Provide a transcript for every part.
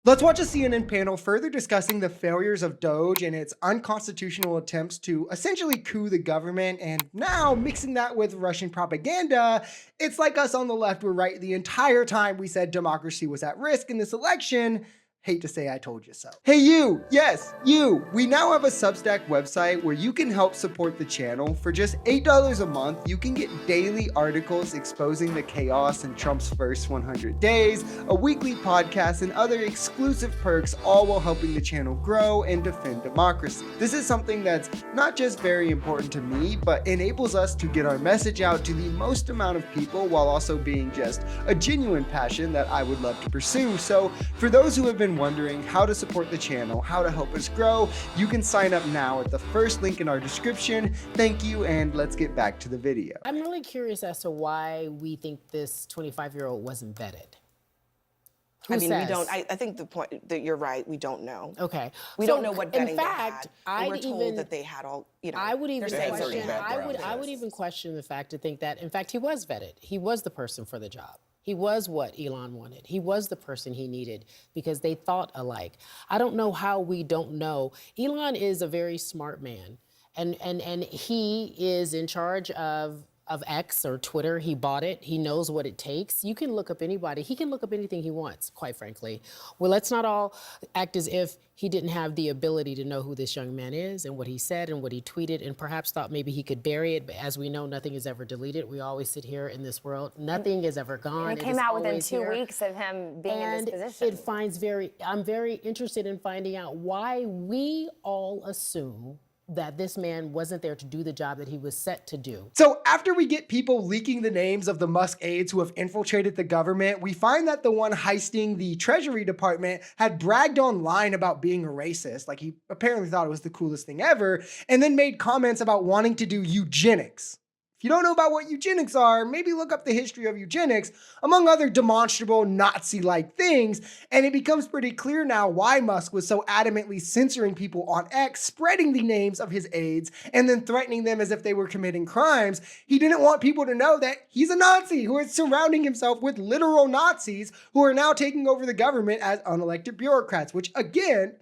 Let's watch a CNN panel further discussing the failures of DOGE and its unconstitutional attempts to essentially coup the government, and now mixing that with Russian propaganda. It's like us on the left were right the entire time we said democracy was at risk in this election. Hate to say I told you so. Hey you, yes, you. We now have a Substack website where you can help support the channel. For just $8 a month, you can get daily articles exposing the chaos in Trump's first 100 days, a weekly podcast, and other exclusive perks, all while helping the channel grow and defend democracy. This is something that's not just very important to me, but enables us to get our message out to the most amount of people while also being just a genuine passion that I would love to pursue. So for those who have been wondering how to support the channel, how to help us grow, you can sign up now at the first link in our description. Thank you, and let's get back to the video. I'm really curious as to why we think this 25-year-old wasn't vetted. We don't. I think the point that you're right. We don't know. Okay. We don't know what vetting in fact, they had. We're told that they had all. I would even question. I would even question the fact to think that in fact he was vetted. He was the person for the job. He was what Elon wanted. He was the person he needed because they thought alike. I don't know how we don't know. Elon is a very smart man, and he is in charge of X or Twitter. He bought it. He knows what it takes. You can look up anybody. He can look up anything he wants, quite frankly. Well, let's not all act as if he didn't have the ability to know who this young man is and what he said and what he tweeted, and perhaps thought maybe he could bury it. But as we know, nothing is ever deleted. We always sit here in this world. Nothing is ever gone. And it came out within 2 weeks of him being in this position. I'm very interested in finding out why we all assume that this man wasn't there to do the job that he was set to do. So after we get people leaking the names of the Musk aides who have infiltrated the government, we find that the one heisting the Treasury Department had bragged online about being a racist. Like, he apparently thought it was the coolest thing ever, and then made comments about wanting to do eugenics. If you don't know about what eugenics are, maybe look up the history of eugenics, among other demonstrable Nazi-like things, and it becomes pretty clear now why Musk was so adamantly censoring people on X, spreading the names of his aides, and then threatening them as if they were committing crimes. He didn't want people to know that he's a Nazi who is surrounding himself with literal Nazis who are now taking over the government as unelected bureaucrats, which again,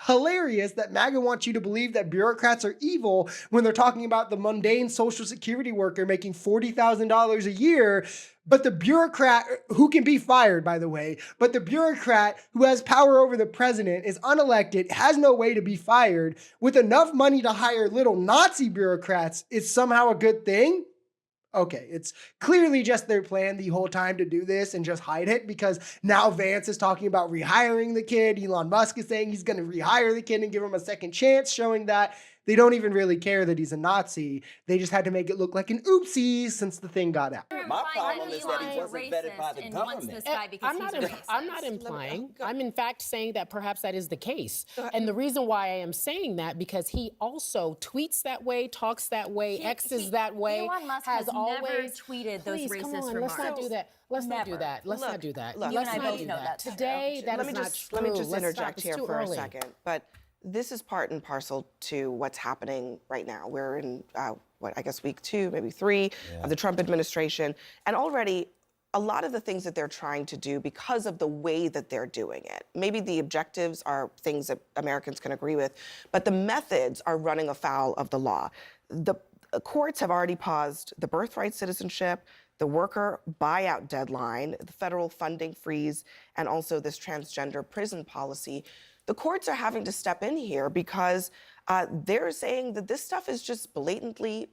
hilarious that MAGA wants you to believe that bureaucrats are evil when they're talking about the mundane social security worker making $40,000 a year, but the bureaucrat who can be fired, by the way, but the bureaucrat who has power over the president is unelected, has no way to be fired, with enough money to hire little Nazi bureaucrats is somehow a good thing? Okay, it's clearly just their plan the whole time to do this and just hide it, because now Vance is talking about rehiring the kid. Elon Musk is saying he's going to rehire the kid and give him a second chance, showing that they don't even really care that he's a Nazi. They just had to make it look like an oopsie since the thing got out. My problem is that he wasn't vetted by the government. I'm not implying. I'm in fact saying that perhaps that is the case. And the reason why I am saying that, because he also tweets that way, talks that way, X's that way, Elon Musk has always never tweeted those racist remarks. Let's not do that. Let's not do that. Let's not do that. Let's not do that. Today, that is not true. Let me just interject here for a second. But this is part and parcel to what's happening right now. We're in, I guess week 2, maybe 3 of the Trump administration. And already, a lot of the things that they're trying to do because of the way that they're doing it, maybe the objectives are things that Americans can agree with, but the methods are running afoul of the law. The courts have already paused the birthright citizenship, the worker buyout deadline, the federal funding freeze, and also this transgender prison policy. The courts are having to step in here because they're saying that this stuff is just blatantly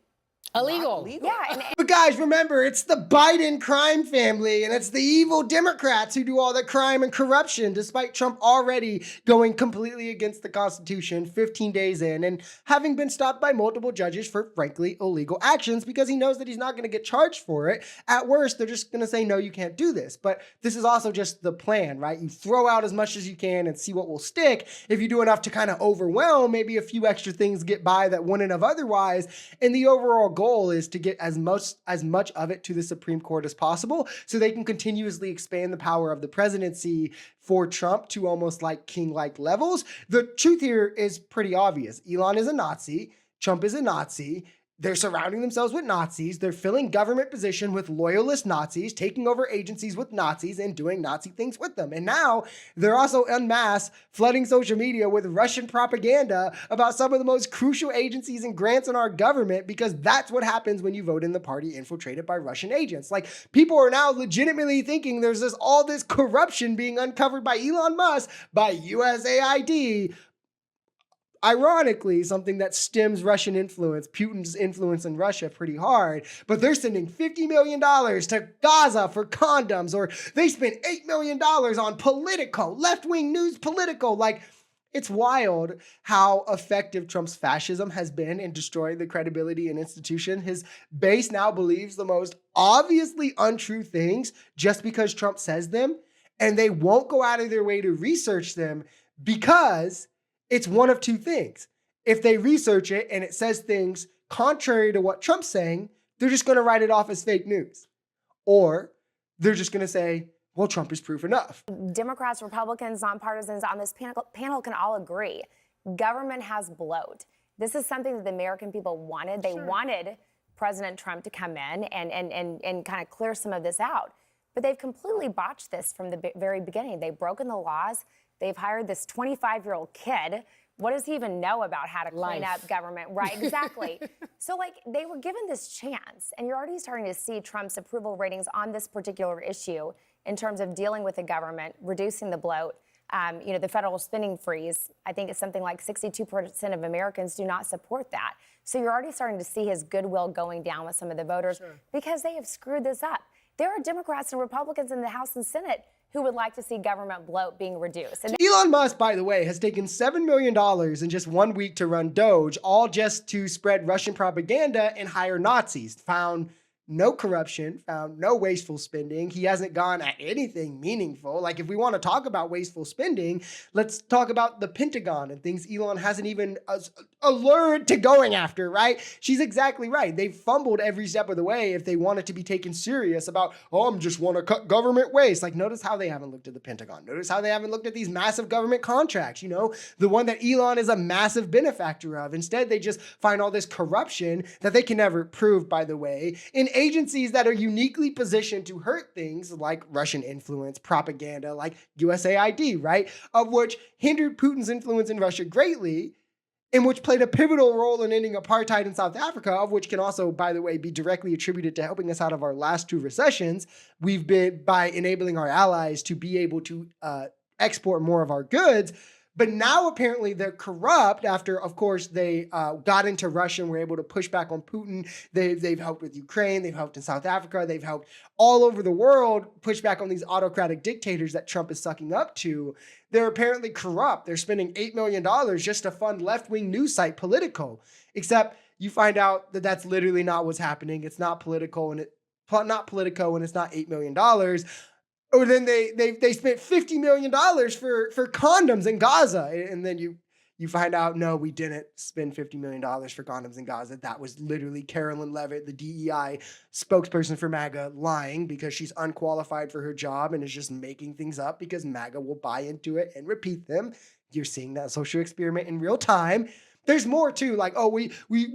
illegal. Yeah, But guys, remember, it's the Biden crime family, and it's the evil Democrats who do all the crime and corruption, despite Trump already going completely against the Constitution 15 days in and having been stopped by multiple judges for, frankly, illegal actions because he knows that he's not going to get charged for it. At worst, they're just going to say, no, you can't do this. But this is also just the plan, right? You throw out as much as you can and see what will stick. If you do enough to kind of overwhelm, maybe a few extra things get by that wouldn't have otherwise. And the overall goal is to get as much of it to the Supreme Court as possible so they can continuously expand the power of the presidency for Trump to almost like king-like levels. The truth here is pretty obvious. Elon is a Nazi. Trump is a Nazi. they're surrounding themselves with Nazis. They're filling government position with loyalist Nazis, taking over agencies with Nazis and doing Nazi things with them. And now they're also en masse flooding social media with Russian propaganda about some of the most crucial agencies and grants in our government, because that's what happens when you vote in the party infiltrated by Russian agents. Like, people are now legitimately thinking there's all this corruption being uncovered by Elon Musk, by USAID. Ironically, something that stems Russian influence, Putin's influence in Russia pretty hard, but they're sending $50 million to Gaza for condoms, or they spent $8 million on Politico, left-wing news Politico. Like, it's wild how effective Trump's fascism has been in destroying the credibility and institution. His base now believes the most obviously untrue things just because Trump says them, and they won't go out of their way to research them because it's one of two things. If they research it and it says things contrary to what Trump's saying, they're just going to write it off as fake news. Or they're just going to say, well, Trump is proof enough. Democrats, Republicans, nonpartisans on this panel can all agree. Government has bloat. This is something that the American people wanted. They wanted President Trump to come in and kind of clear some of this out. But they've completely botched this from the very beginning. They've broken the laws. They've hired this 25-year-old kid. What does he even know about how to clean up government? Right, exactly. So, like, they were given this chance, and you're already starting to see Trump's approval ratings on this particular issue in terms of dealing with the government, reducing the bloat. The federal spending freeze, I think it's something like 62% of Americans do not support that. So you're already starting to see his goodwill going down with some of the voters because they have screwed this up. There are Democrats and Republicans in the House and Senate who would like to see government bloat being reduced. And Elon Musk, by the way, has taken $7 million in just 1 week to run DOGE, all just to spread Russian propaganda and hire Nazis. Found no corruption, found no wasteful spending. He hasn't gone at anything meaningful. Like, if we want to talk about wasteful spending, let's talk about the Pentagon and things Elon hasn't even allured to going after, right? She's exactly right. They've fumbled every step of the way if they want it to be taken serious about, I just want to cut government waste. Like, notice how they haven't looked at the Pentagon. Notice how they haven't looked at these massive government contracts, the one that Elon is a massive benefactor of. Instead, they just find all this corruption that they can never prove, by the way, in agencies that are uniquely positioned to hurt things like Russian influence, propaganda, like USAID, right? Of which hindered Putin's influence in Russia greatly, in which played a pivotal role in ending apartheid in South Africa, of which can also, by the way, be directly attributed to helping us out of our last two recessions. We've been, by enabling our allies to be able to export more of our goods. But now apparently they're corrupt after, of course, they got into Russia and were able to push back on Putin. They've helped with Ukraine. They've helped in South Africa. They've helped all over the world push back on these autocratic dictators that Trump is sucking up to. They're apparently corrupt. They're spending $8 million just to fund left-wing news site Politico. Except you find out that that's literally not what's happening. It's not Politico, and not Politico, and it's not $8 million. Or then they spent $50 million for condoms in Gaza. And then you find out, no, we didn't spend $50 million for condoms in Gaza. That was literally Carolyn Levitt, the DEI spokesperson for MAGA, lying because she's unqualified for her job and is just making things up because MAGA will buy into it and repeat them. You're seeing that social experiment in real time. There's more too, like, we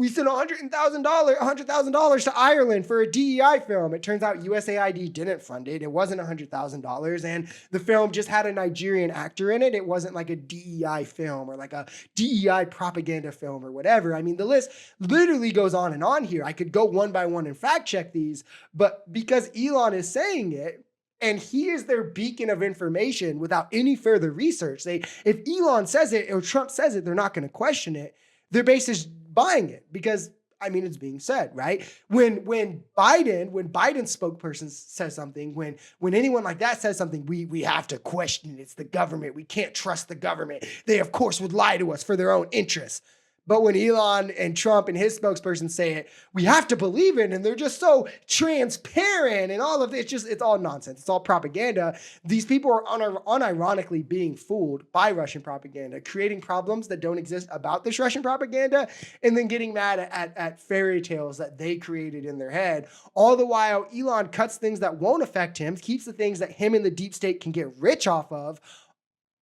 sent $100,000 to Ireland for a DEI film. It turns out USAID didn't fund it. It wasn't $100,000, and the film just had a Nigerian actor in it. It wasn't like a DEI film or like a DEI propaganda film or whatever. I mean, the list literally goes on and on here. I could go one by one and fact check these, but because Elon is saying it, and he is their beacon of information without any further research. If Elon says it or Trump says it, they're not going to question it. Their base is buying it because, I mean, it's being said, right? When Biden's spokesperson says something, when anyone like that says something, we have to question it. It's the government. We can't trust the government. They, of course, would lie to us for their own interests. But when Elon and Trump and his spokesperson say it, we have to believe it. And they're just so transparent and all of it. It's all nonsense. It's all propaganda. These people are unironically being fooled by Russian propaganda, creating problems that don't exist about this Russian propaganda, and then getting mad at fairy tales that they created in their head. All the while, Elon cuts things that won't affect him, keeps the things that him and the deep state can get rich off of,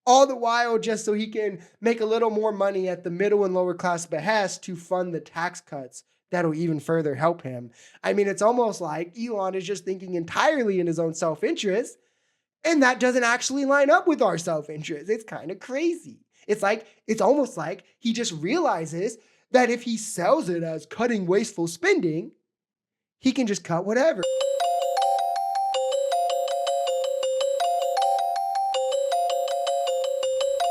all the while just so he can make a little more money at the middle and lower class behest to fund the tax cuts that'll even further help him. I mean, it's almost like Elon is just thinking entirely in his own self-interest, and that doesn't actually line up with our self-interest. It's kind of crazy. It's almost like he just realizes that if he sells it as cutting wasteful spending, he can just cut whatever.